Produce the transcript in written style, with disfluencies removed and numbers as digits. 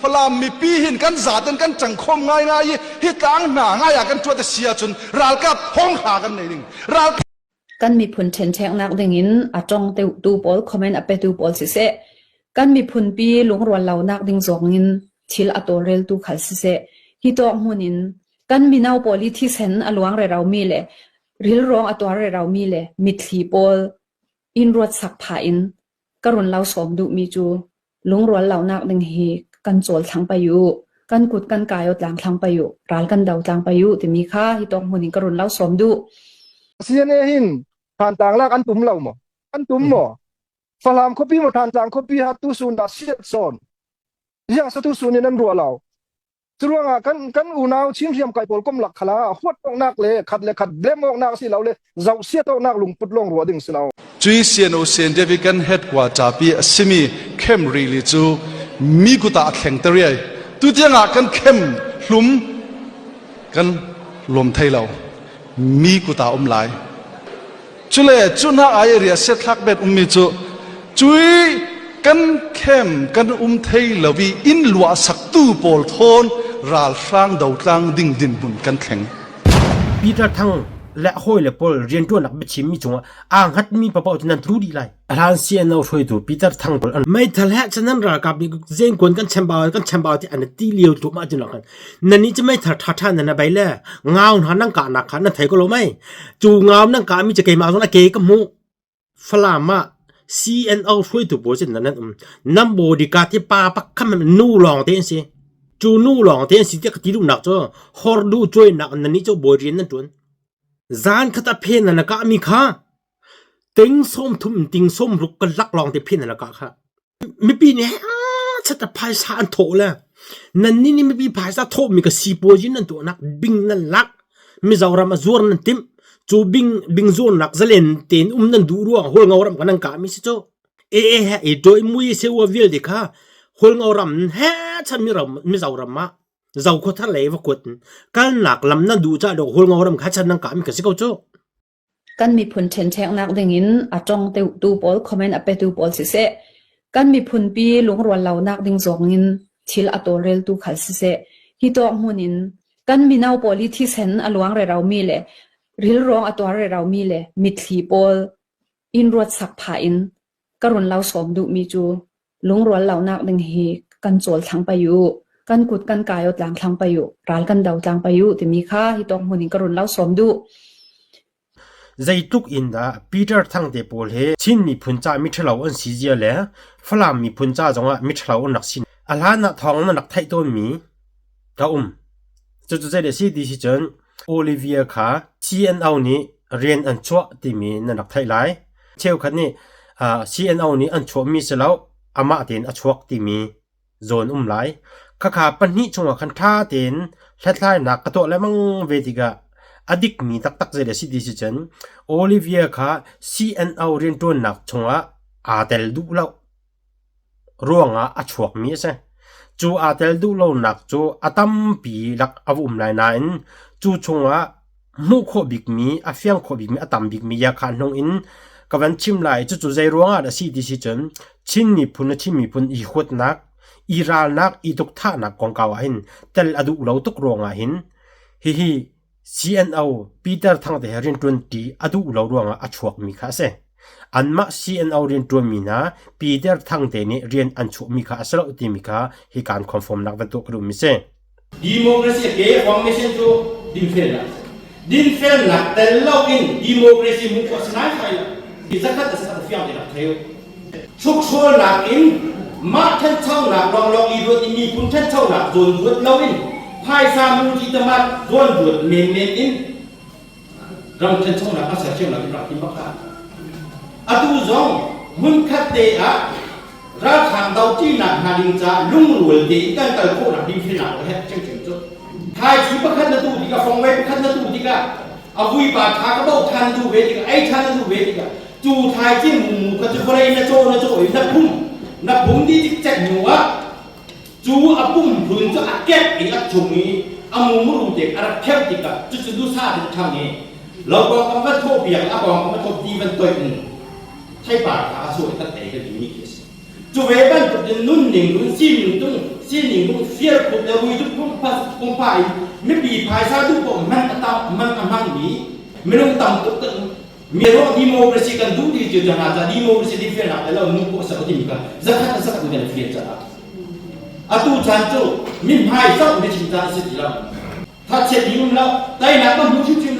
พลามมีปีหินกันจาดันกันจังคมง่ายง่ายฮิตางหนาง่ายกันจวดเสียจนรัลกับห้องหากันในหนึ่งรัลกันมีพุนเชนเชงนักดึงินอาจงเตตูบอลคอมเมนต์อเปตูบอลสิเซกันมีพุนปีลุงรวนเหล่านักดึงจงงินทิลอตัวเรลตูขัลสิเซฮิตอกมุนินกันมีนาวปอลิที่เซนอลวงเรเรามีเลริลรองอตัวเรเรามีเลมิทลีปอลอินรวดสักผาอินกรุณเราสมดุมีจูลุงรวนเหล่านักดึงฮีกันโจลทั้งไปอยู่กันกุดกันกายอดหลังทั้งไปอยู่รัลกันเดาจังไปอยู่แต่มีค่าฮิตอกมุนินกรุณเราสมดุเสียเนหินทานต่างลากอันตุ่มเหล่าหมออันตุ่มหมอฝรั่งเขาพี่มาทานต่างเขาพี่หาตุสุนดาเสียซอนยังสตุสุนนั่นรัวเราจรวงอ่ะกันอุณาวชิมเทียมไก่ปอลก้มหลักขลาหดตกนักเลยขัดเบลมออกนักสิเราเลยเจ้าเสียตกนักลุงปุดลงรัวดิ่งสิเราจุยเซียนโอเซียนเดวิกันเฮดกว่าจ่าปีสิมีเข้มรีลิจูมีกุตาแข่งเตรียตุเตียงอ่ะกันเข้มหลุมกันลมไทยเรามีกุตาลายจุเลจุน่าไอเรียเสร็จทักเบ็ดมีจูจุยกันเข้มกันไทยเราวีอินลัวสักตู้ปอลทอนรัลฟังดาวตังดิ่งดินบุญกันแข่งปีเตอร์ทังและห้อยและปอลเรียนตัวนักบิชิมมีจงอ่างฮัดมีปะปอจันทรูดีไลร้านเซียนเอาช่วยตัวปีเตอร์ทังไม่ทะเลฉะนั้นรากับเจนกวนกันแชมบาวที่อันตีเลียวถูกมาจนหลังนั่นนี่จะไม่ทัดท่านนั่นไปแล้วเงาหันนั่งกะนักขันนั่นไทยก็รู้ไหมจูเงานั่งกะมีจะเกยมาตรงนั้นเกยก็มูฟลามาCNO ช่วยตัวโบสินั่นน้ำโบดีกาที่ป้าปักขมันนู่หลองเตียนสิจูนู่หลองเตียนสิที่กติดูหนักจ้ะฮอร์ดูช่วยหนักนั่นนี่เจ้าโบเรียนนั่นจวนจานขัดเพนนั่นก็มีค่ะติงส้มทุ่มติงส้มรุกกันลักลองเตียเพนนั่นก็ค่ะไม่ปีนี้ชัดแต่พายสารโถแล้วนั่นนี่ไม่ปีพายสารโถมีก็สีโบจินนั่นตัวนักบิงนั่นลักไม่จะรามาจวนนั่นติมจูบิงโซนนักเซเลนเต็นนั่นดูรัวหัวเงารำกันนั่งกามิสิโจโดยมุยเซววิลดิค่ะหัวเงารำฉันไม่จะรำมาจะขดทะเลวกดกันหนักลำนั่นดูจ้าดอกหัวเงารำข้าฉันนั่งกามิก็สิเขาโจกันมีพุนเชนเชงนักดึงินอาจงเตตูบอลคอมเมนต์อเปตูบอลสิเซกันมีพุนปีลุงรวนเหล่านักดึงจงงินทิลอตัวเรลตูขัลสิเซฮิตอกมุนินกันมีนาวปอลิที่เซนอลวงเรเรามีเลริลรองอตัวเรามีเลมิทลีปอลอินรวดสักผาอินกรุณเราสมดุมีจูลุงรวนเหล่านักดึงฮีกันโจลทั้งไปอยู่กันกุดกันกายอดหลังทั้งไปอยู่รัลกันเดาจังไปอยู่แต่มีค่าฮิตองมุนิกรุณเราสมดุใจทุกอินดาปีเตอร์ทั้งเดปอลเฮชินมีพุนจ่ามิทรลาอันซีเจียเลยฝรั่งมีพุนจ่าจงอ่ะมิทรลาอันนักสินอาลานักทองนักไทยตัวมีกะจะใจเดซี่ดิสิจนโอลิเวียค่ะ CNO นี้เรียนอันชั่วที่มีนักไทยหลายเช่นกันนี่CNO นี้อันชั่วมีเสแล้วอามาเต็นอันชั่วที่มีโซนหลายข้าปันนี้จงว่าคันท่าเต็นแค่ไล่นักกระโดดและมังเวทีกะอดิกมีตักใจเดซี่ดิสิจนโอลิเวียค่ะ CNO เรียนตัวนักจงว่าอาเตลดูแล้วร่วงอันชั่วมีใช่จูอาเตลดูแล้วนักจูอาตัมปีลักอาวุธหลายนั้นจูชงว่ามุขบิกมีอาเฟียงขบิกมีอาตัมบิกมียาคานนงอินกับวันชิมไหลจูใจร้องอะไรสิดิสิจนชินมีพุนอีขวดนักอีรานักอีตุกท่านักกองกาวหินเตลอดุเราตุกร้องหินฮิ CNO ปีเตอร์ทั้งเดเรียนตัวตีอดุเราร้องอาชวกมีค่าเสอันมา CNO เรียนตัวมีนะปีเตอร์ทั้งเดนี่เรียนอันชวกมีค่าสละอุติมีค่าฮิการคอนฟอร์มนักวันตุกรุมิเสDemokrasi ke formation tu din fail nak terlalu in demokrasi muka senai fail dizakat dasar fiam di nak tayo suksul nak in mak ten tau nak long idut ini pun ten tau nak zon buat lawin hai samu di tempat zon buat men in ram ten tau nak asal cium nak nak timbakkan atu zong mun kate ra thang dau chi nak hading cha lung rul di kan tal ko nak din fail nak he cheng cheng chu hai chi pakhan na tu diga phong wei pakhan na tu diga avui ba tha ka bau than tu we diga ai than tu we diga chu thai chi mu ka chu prai na cho na bum di tik chak nu wa chu apum phun chu aket i ak chungi amu mu ru de arak khep diga chu chu du sa de thang ni lo ko ka ma tho biang a ko ma tho di ban toi thai ba ka so ta te ka di ni kes chu we ban tu nun ning nun si ning tung xin những lúc phía của đều vui chút không phải mấy bị phải sao chút của man mang mỹ mấy ông tầm tốt tận mấy ông democracy cần đủ đi chưa chẳng hạn democracy đi phía nào là ông có sao thì cả rất khác của người phía chẳng hạn tu chan chỗ mình hai sao mình chỉ ra sẽ làm thật sự đi luôn đâu đây là có một chút chuyện